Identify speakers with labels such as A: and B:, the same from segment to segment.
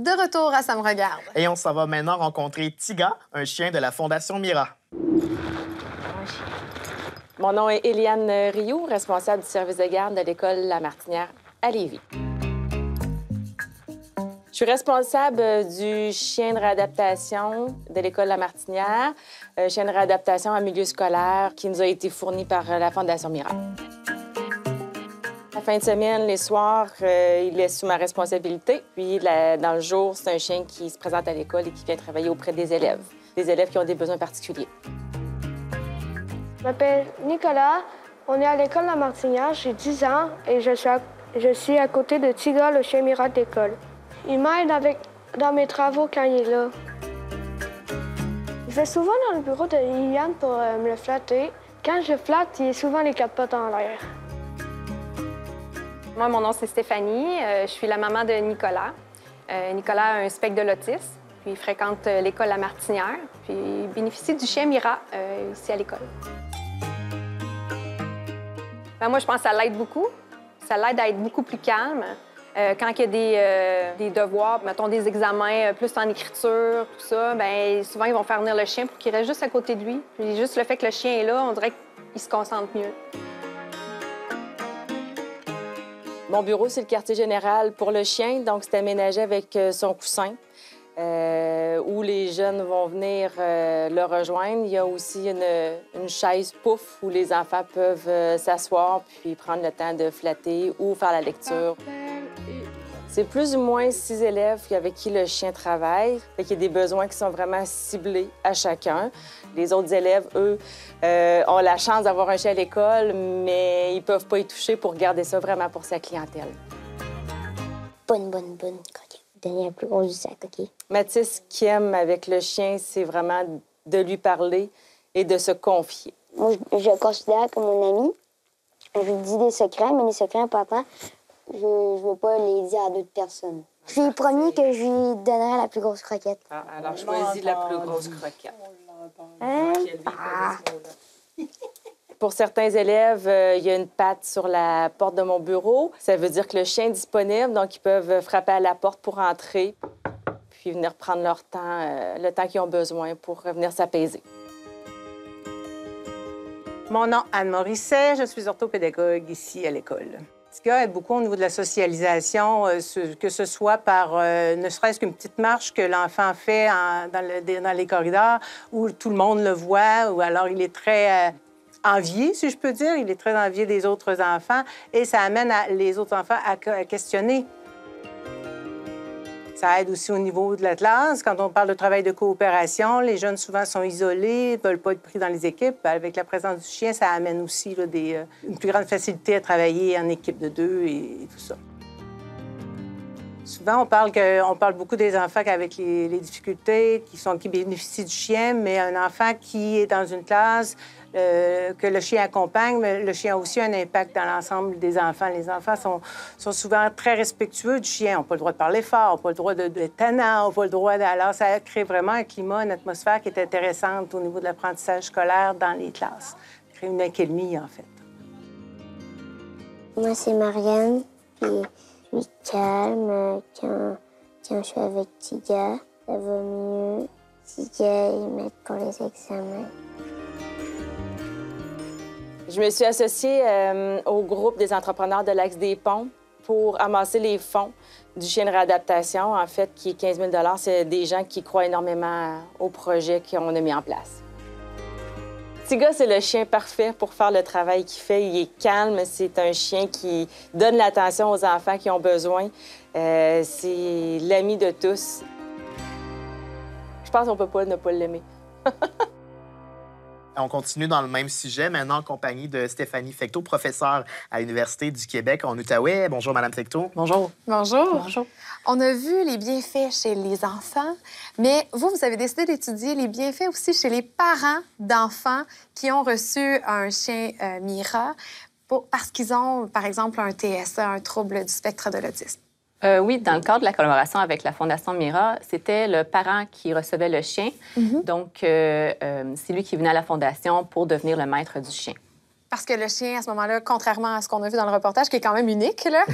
A: De retour à Ça me regarde.
B: Et on s'en va maintenant rencontrer Tiga, un chien de la Fondation Mira.
C: Mon nom est Éliane Rioux, responsable du service de garde de l'école La Martinière à Lévis. Je suis responsable du chien de réadaptation de l'école La Martinière, chien de réadaptation en milieu scolaire qui nous a été fourni par la Fondation Mira. La fin de semaine, les soirs, il est sous ma responsabilité. Puis dans le jour, c'est un chien qui se présente à l'école et qui vient travailler auprès des élèves qui ont des besoins particuliers.
D: Je m'appelle Nicolas. On est à l'école La Martinière, j'ai 10 ans et je suis à côté de Tiga, le chien Mira de l'école. Il m'aide dans mes travaux quand il est là. Je vais souvent dans le bureau de Liliane pour me le flatter. Quand je flatte, il est souvent les quatre pattes en l'air.
E: Moi, mon nom, c'est Stéphanie. Je suis la maman de Nicolas. Nicolas a un spectre de l'autisme, puis il fréquente l'école La Martinière, puis il bénéficie du chien Mira ici à l'école. Moi, je pense que ça l'aide beaucoup. Ça l'aide à être beaucoup plus calme. Quand il y a des devoirs, mettons des examens plus en écriture, tout ça, bien, souvent, ils vont faire venir le chien pour qu'il reste juste à côté de lui. Puis juste le fait que le chien est là, on dirait qu'il se concentre mieux.
C: Mon bureau, c'est le quartier général pour le chien, donc c'est aménagé avec son coussin, où les jeunes vont venir le rejoindre. Il y a aussi une chaise pouf où les enfants peuvent s'asseoir puis prendre le temps de flatter ou faire la lecture. C'est plus ou moins 6 élèves avec qui le chien travaille. Il y a des besoins qui sont vraiment ciblés à chacun. Les autres élèves, eux, ont la chance d'avoir un chien à l'école, mais ils ne peuvent pas y toucher pour garder ça vraiment pour sa clientèle.
F: Bonne croquette. Donner la plus grosse du sac, OK?
C: Mathis, ce qu'il aime avec le chien, c'est vraiment de lui parler et de se confier.
F: Moi, je le considère comme mon ami. Je lui dis des secrets, mais les secrets à papa, je ne veux pas les dire à d'autres personnes. Je lui ai promis que je lui donnerais la plus grosse croquette.
C: Ah, alors, choisis la plus grosse croquette.
F: Hein?
C: Pour certains élèves, il y a une patte sur la porte de mon bureau. Ça veut dire que le chien est disponible, donc ils peuvent frapper à la porte pour entrer, puis venir prendre leur temps, le temps qu'ils ont besoin pour venir s'apaiser.
G: Mon nom, Anne Morisset, je suis orthopédagogue ici à l'école. Tiga aide beaucoup au niveau de la socialisation, que ce soit par ne serait-ce qu'une petite marche que l'enfant fait dans les corridors où tout le monde le voit, ou alors il est très envié, si je peux dire. Il est très envié des autres enfants et ça amène les autres enfants à questionner. Ça aide aussi au niveau de la classe. Quand on parle de travail de coopération, les jeunes souvent sont isolés, ne veulent pas être pris dans les équipes. Avec la présence du chien, ça amène aussi là, une plus grande facilité à travailler en équipe de 2 et tout ça. Souvent, on parle beaucoup des enfants avec les difficultés, qui bénéficient du chien, mais un enfant qui est dans une classe, que le chien accompagne, mais le chien a aussi un impact dans l'ensemble des enfants. Les enfants sont souvent très respectueux du chien. On n'a pas le droit de parler fort, on n'a pas le droit d'être tannant, on n'a pas le droit Alors, ça crée vraiment un climat, une atmosphère qui est intéressante au niveau de l'apprentissage scolaire dans les classes. Ça crée une accalmie, en fait.
F: Moi, c'est Marianne, puis je suis calme. Quand je suis avec Tiga, ça va mieux. Tiga, il m'aide pour les examens.
C: Je me suis associée au groupe des entrepreneurs de l'Axe des Ponts pour amasser les fonds du chien de réadaptation, en fait, qui est 15 000 $. C'est des gens qui croient énormément au projet qu'on a mis en place. Tiga, c'est le chien parfait pour faire le travail qu'il fait. Il est calme, c'est un chien qui donne l'attention aux enfants qui ont besoin. C'est l'ami de tous. Je pense qu'on peut pas ne pas l'aimer.
B: On continue dans le même sujet, maintenant en compagnie de Stéphanie Fecteau, professeure à l'Université du Québec en Outaouais. Bonjour, Madame Fecteau.
G: Bonjour.
A: Bonjour.
G: Bonjour.
A: On a vu les bienfaits chez les enfants, mais vous avez décidé d'étudier les bienfaits aussi chez les parents d'enfants qui ont reçu un chien Mira parce qu'ils ont, par exemple, un TSA, un trouble du spectre de l'autisme.
H: Oui, dans le cadre de la collaboration avec la Fondation Mira, c'était le parent qui recevait le chien. Donc, c'est lui qui venait à la Fondation pour devenir le maître du chien.
A: Parce que le chien, à ce moment-là, contrairement à ce qu'on a vu dans le reportage, qui est quand même unique, là,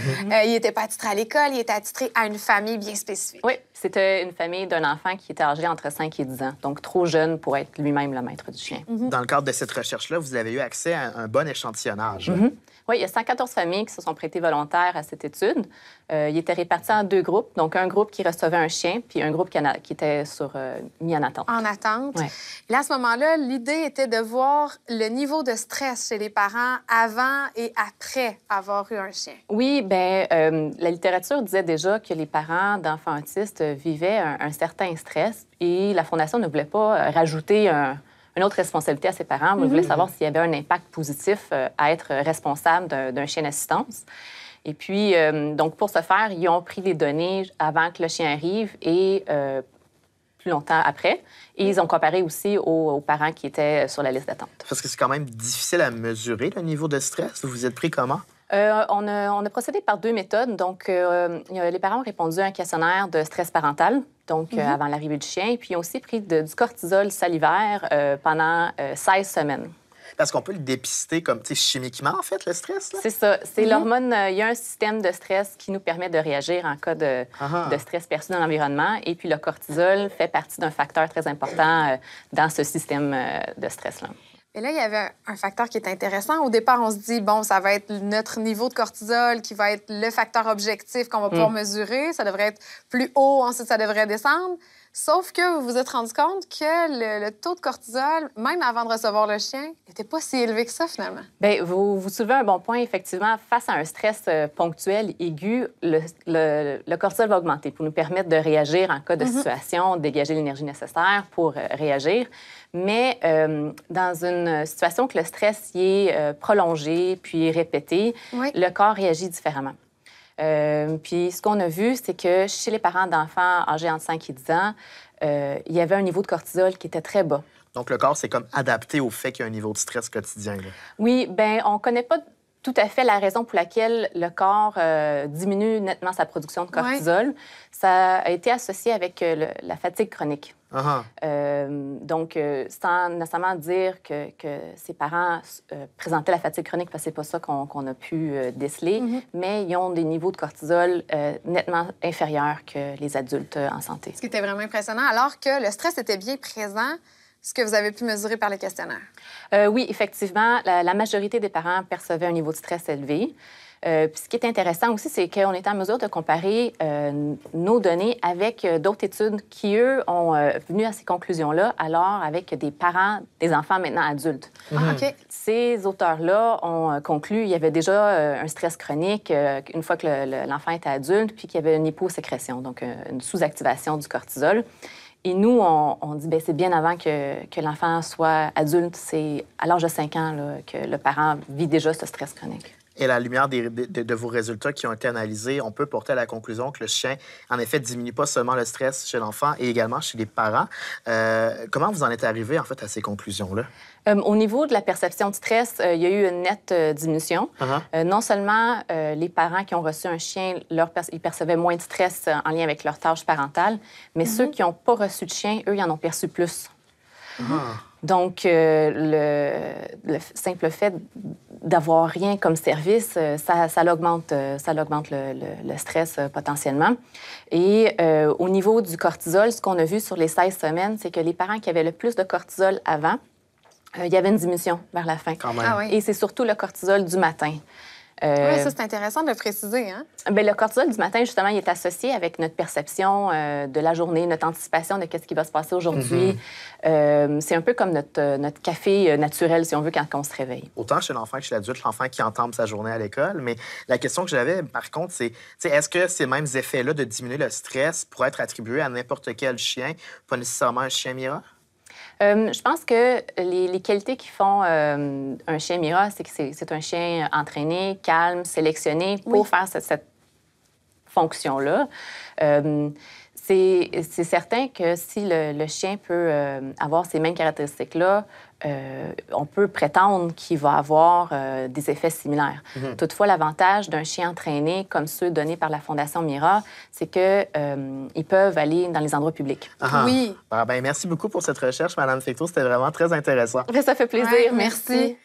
A: il n'était pas attitré à l'école, il était attitré à une famille bien spécifique.
H: Oui, C'était une famille d'un enfant qui était âgé entre 5 et 10 ans, donc trop jeune pour être lui-même le maître du chien.
B: Dans le cadre de cette recherche-là, vous avez eu accès à un bon échantillonnage.
H: Oui, il y a 114 familles qui se sont prêtées volontaires à cette étude. Ils étaient répartis en 2 groupes, donc un groupe qui recevait un chien, puis un groupe qui était mis en attente.
A: En attente.
H: Ouais.
A: Là, à ce moment-là, l'idée était de voir le niveau de stress chez les parents avant et après avoir eu un chien.
H: Oui, bien, la littérature disait déjà que les parents d'enfants autistes vivaient un certain stress et la Fondation ne voulait pas rajouter une autre responsabilité à ses parents. On voulait savoir s'il y avait un impact positif à être responsable d'un chien d'assistance. Et puis, donc, pour ce faire, ils ont pris les données avant que le chien arrive et plus longtemps après. Et ils ont comparé aussi aux parents qui étaient sur la liste d'attente.
B: Parce que c'est quand même difficile à mesurer le niveau de stress. Vous vous êtes pris comment?
H: On a procédé par 2 méthodes. Donc, les parents ont répondu à un questionnaire de stress parental, donc avant l'arrivée du chien, puis ils ont aussi pris du cortisol salivaire pendant 16 semaines.
B: Parce qu'on peut le dépister comme, tu sais, chimiquement, en fait, le stress, là?
H: C'est ça. C'est l'hormone... Il y a un système de stress qui nous permet de réagir en cas de stress perçu dans l'environnement. Et puis, le cortisol fait partie d'un facteur très important dans ce système de stress-là.
A: Et là, il y avait un facteur qui est intéressant. Au départ, on se dit, bon, ça va être notre niveau de cortisol qui va être le facteur objectif qu'on va pouvoir mesurer. Ça devrait être plus haut, ensuite, ça devrait descendre. Sauf que vous vous êtes rendu compte que le taux de cortisol, même avant de recevoir le chien, n'était pas si élevé que ça, finalement.
H: Bien, vous soulevez un bon point. Effectivement, face à un stress ponctuel, aigu, le cortisol va augmenter pour nous permettre de réagir en cas de situation, dégager l'énergie nécessaire pour réagir. Mais dans une situation que le stress y est prolongé puis répété, le corps réagit différemment. Puis ce qu'on a vu, c'est que chez les parents d'enfants âgés entre 5 et 10 ans, il y avait un niveau de cortisol qui était très bas.
B: Donc, le corps s'est comme adapté au fait qu'il y a un niveau de stress quotidien, là.
H: Oui, bien, on ne connaît pas tout à fait la raison pour laquelle le corps diminue nettement sa production de cortisol. Ça a été associé avec la fatigue chronique. Donc, sans nécessairement dire que ses parents présentaient la fatigue chronique, parce que c'est pas ça qu'on a pu déceler, mais ils ont des niveaux de cortisol nettement inférieurs que les adultes en santé.
A: Ce qui était vraiment impressionnant, alors que le stress était bien présent, ce que vous avez pu mesurer par le questionnaire.
H: Oui, effectivement, la majorité des parents percevaient un niveau de stress élevé. Puis ce qui est intéressant aussi, c'est qu'on est en mesure de comparer nos données avec d'autres études qui, eux, ont venu à ces conclusions-là, alors avec des parents, des enfants maintenant adultes. Ces auteurs-là ont conclu qu'il y avait déjà un stress chronique une fois que l'enfant était adulte, puis qu'il y avait une hyposécrétion, donc une sous-activation du cortisol. Et nous, on dit, bien, c'est bien avant que l'enfant soit adulte. C'est à l'âge de 5 ans là, que le parent vit déjà ce stress chronique.
B: Et à la lumière de vos résultats qui ont été analysés, on peut porter à la conclusion que le chien, en effet, diminue pas seulement le stress chez l'enfant et également chez les parents. Comment vous en êtes arrivé, en fait, à ces conclusions-là? Au
H: niveau de la perception de stress, il y a eu une nette diminution. Non seulement les parents qui ont reçu un chien, ils percevaient moins de stress en lien avec leur tâche parentale, mais ceux qui n'ont pas reçu de chien, eux, ils en ont perçu plus. Donc, le simple fait d'avoir rien comme service, ça l'augmente le stress potentiellement. Et au niveau du cortisol, ce qu'on a vu sur les 16 semaines, c'est que les parents qui avaient le plus de cortisol avant, il y avait une diminution vers la fin.
B: Quand même.
H: Et c'est surtout le cortisol du matin.
A: Oui, ça, c'est intéressant de le préciser. Hein?
H: Bien, le cortisol du matin, justement, il est associé avec notre perception de la journée, notre anticipation de qu'est-ce qui va se passer aujourd'hui. C'est un peu comme notre café naturel, si on veut, quand on se réveille.
B: Autant chez l'enfant que chez l'adulte, l'enfant qui entame sa journée à l'école. Mais la question que j'avais, par contre, c'est est-ce que ces mêmes effets-là de diminuer le stress pourraient être attribués à n'importe quel chien, pas nécessairement un chien Mira?
H: Je pense que les qualités qui font un chien Mira, c'est que c'est un chien entraîné, calme, sélectionné pour faire cette fonction-là. C'est certain que si le chien peut avoir ces mêmes caractéristiques-là, on peut prétendre qu'il va avoir des effets similaires. Toutefois, l'avantage d'un chien entraîné comme ceux donnés par la Fondation Mira, c'est qu'ils peuvent aller dans les endroits publics.
A: Oui.
B: Ben, merci beaucoup pour cette recherche, Mme Fecteau. C'était vraiment très intéressant.
H: Ça fait plaisir.
A: Ouais, merci.